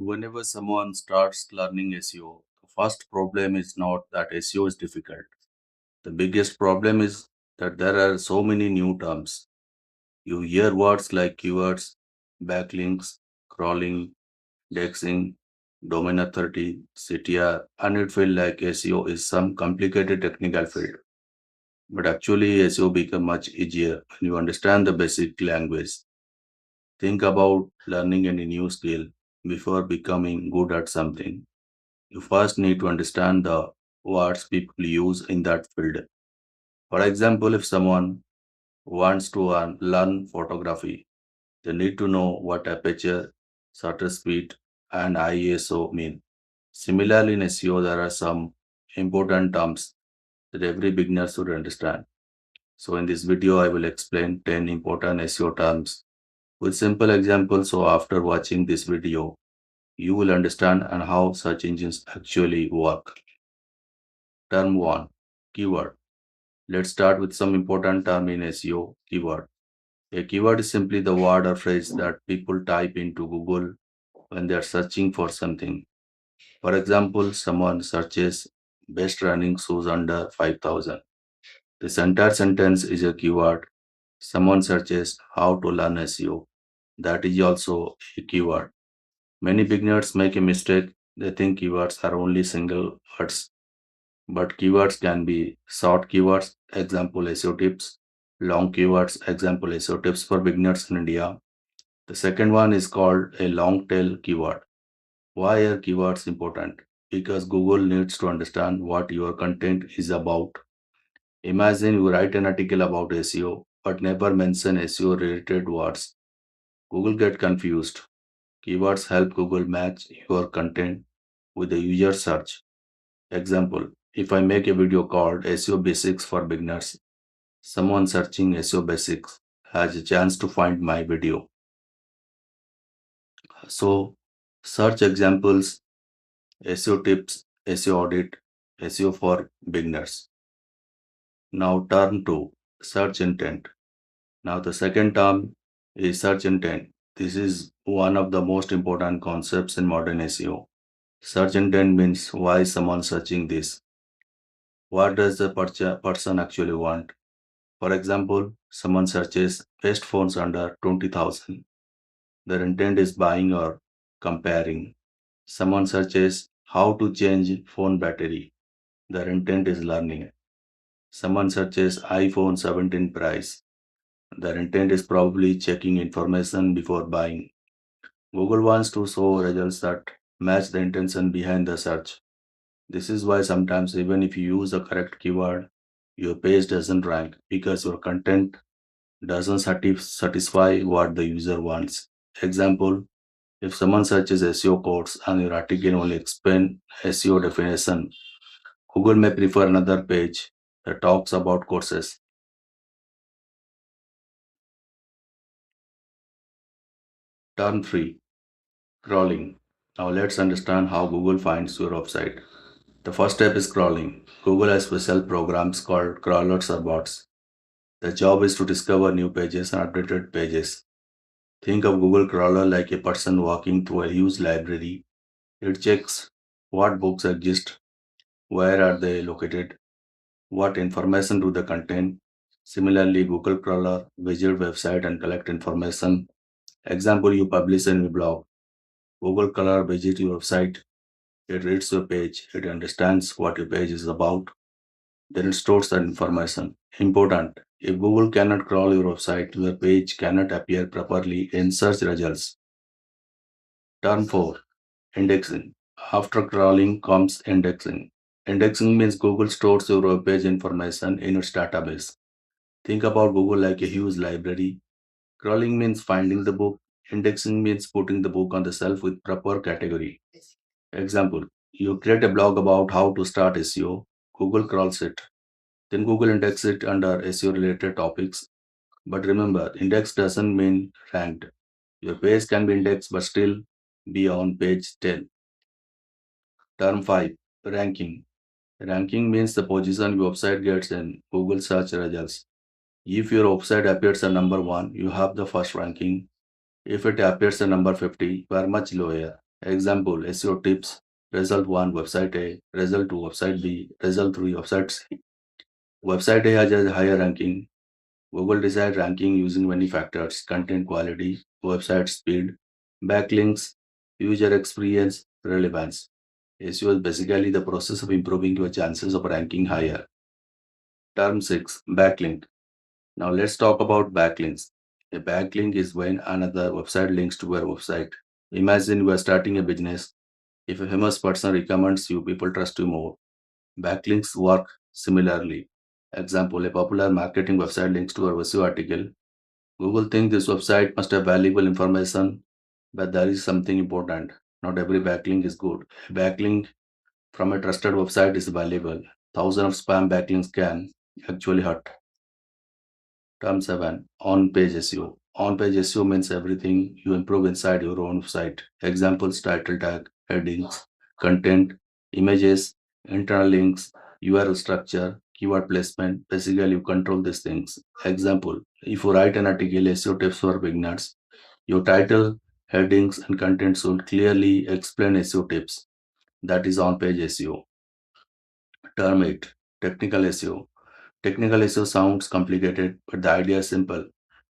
Whenever someone starts learning SEO, the first problem is not that SEO is difficult. The biggest problem is that there are so many new terms. You hear words like keywords, backlinks, crawling, indexing, domain authority, CTR, and it feels like SEO is some complicated technical field. But actually, SEO becomes much easier when you understand the basic language. Think about learning any new skill before becoming good at something. You first need to understand the words people use in that field. For example, if someone wants to learn photography, they need to know what aperture, shutter speed, and ISO mean. Similarly, in SEO, there are some important terms that every beginner should understand. So, in this video, I will explain 10 important SEO terms with simple examples. So, after watching this video, you will understand and how search engines actually work. Term 1, Keyword. Let's start with some important term in SEO. Keyword. A keyword is simply the word or phrase that people type into Google when they are searching for something. For example, someone searches best running shoes under 5,000. This entire sentence is a keyword. Someone searches how to learn SEO. That is also a keyword. Many beginners make a mistake. They think keywords are only single words, but keywords can be short keywords, example SEO tips, long keywords, example SEO tips for beginners in India. The second one is called a long tail keyword. Why are keywords important? Because Google needs to understand what your content is about. Imagine you write an article about SEO but never mention SEO related words. Google get confused. Keywords help Google match your content with the user search. Example, if I make a video called SEO Basics for Beginners, someone searching SEO Basics has a chance to find my video. So, search examples, SEO tips, SEO audit, SEO for beginners. Now, turn to search intent. Now, the second term is search intent. This is one of the most important concepts in modern SEO. Search intent means why someone searching this. What does the person actually want? For example, someone searches best phones under 20,000. Their intent is buying or comparing. Someone searches how to change phone battery. Their intent is learning. Someone searches iPhone 17 price. Their intent is probably checking information before buying. Google wants to show results that match the intention behind the search. This is why sometimes, even if you use the correct keyword, your page doesn't rank because your content doesn't satisfy what the user wants. Example, if someone searches SEO codes and your article only explain SEO definition, Google may prefer another page that talks about courses. Turn free, crawling. Now let's understand how Google finds your website. The first step is crawling. Google has special programs called crawlers or bots. Their job is to discover new pages and updated pages. Think of Google crawler like a person walking through a huge library. It checks what books exist, where are they located, what information do they contain. Similarly, Google crawler visit website and collect information. Example, you publish a new blog. Google crawler visits your website. It reads your page. It understands what your page is about. Then it stores that information. Important. If Google cannot crawl your website, your page cannot appear properly in search results. Turn 4. Indexing. After crawling comes indexing. Indexing means Google stores your web page information in its database. Think about Google like a huge library. Crawling means finding the book. Indexing means putting the book on the shelf with proper category. Example, you create a blog about how to start SEO. Google crawls it. Then Google indexes it under SEO related topics. But remember, index doesn't mean ranked. Your page can be indexed but still be on page 10. Term 5. Ranking. Ranking means the position your website gets in Google search results. If your website appears at number 1, you have the first ranking. If it appears at number 50, you are much lower. Example SEO tips. Result 1 website A, result 2 website B, result 3 website C. Website A has a higher ranking. Google decides ranking using many factors: content quality, website speed, backlinks, user experience, relevance. SEO is basically the process of improving your chances of ranking higher. Term 6 Backlink. Now let's talk about backlinks. A backlink is when another website links to your website. Imagine you are starting a business. If a famous person recommends you, people trust you more. Backlinks work similarly. Example, a popular marketing website links to a SEO article. Google thinks this website must have valuable information, but there is something important. Not every backlink is good. A backlink from a trusted website is valuable. Thousands of spam backlinks can actually hurt. Term 7 On-Page SEO. On-Page SEO means everything you improve inside your own site. Examples title tag, headings, content, images, internal links, URL structure, keyword placement. Basically, you control these things. Example, if you write an article, SEO tips for beginners, your title, headings, and content should clearly explain SEO tips. That is on-page SEO. Term 8 Technical SEO. Technical SEO sounds complicated, but the idea is simple.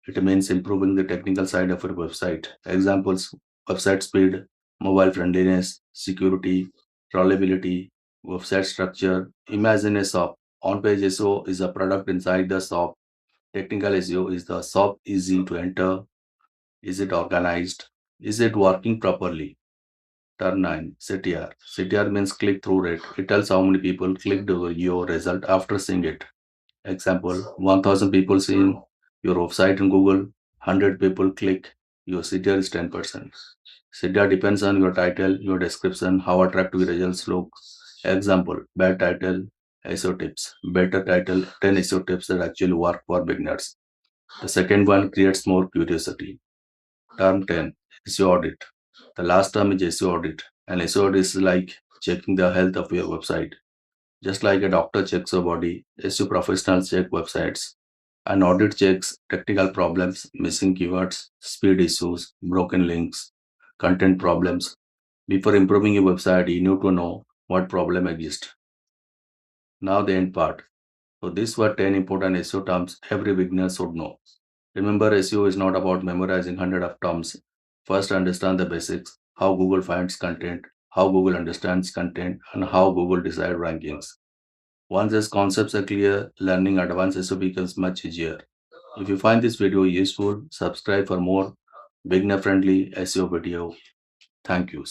It means improving the technical side of your website. Examples website speed, mobile friendliness, security, crawlability, website structure. Imagine a shop. On-page SEO is a product inside the shop. Technical SEO is the shop easy to enter. Is it organized? Is it working properly? Turn 9 CTR. CTR means click through rate. It tells how many people clicked your result after seeing it. Example 1000 people seen your website in Google, 100 people click, your CTR is 10%. CTR depends on your title, your description, how attractive your results look. Example bad title, SEO tips. Better title, 10 SEO tips that actually work for beginners. The second one creates more curiosity. Term 10 SEO audit. The last term is SEO audit. And SEO audit is like checking the health of your website. Just like a doctor checks your body, SEO professionals check websites. An audit checks technical problems, missing keywords, speed issues, broken links, content problems. Before improving your website, you need to know what problem exists. Now the end part. So these were 10 important SEO terms every beginner should know. Remember, SEO is not about memorizing hundreds of terms. First, understand the basics, how Google finds content, how Google understands content, and how Google decides rankings. Once these concepts are clear, learning advanced SEO becomes much easier. If you find this video useful, subscribe for more beginner-friendly SEO video. Thank you.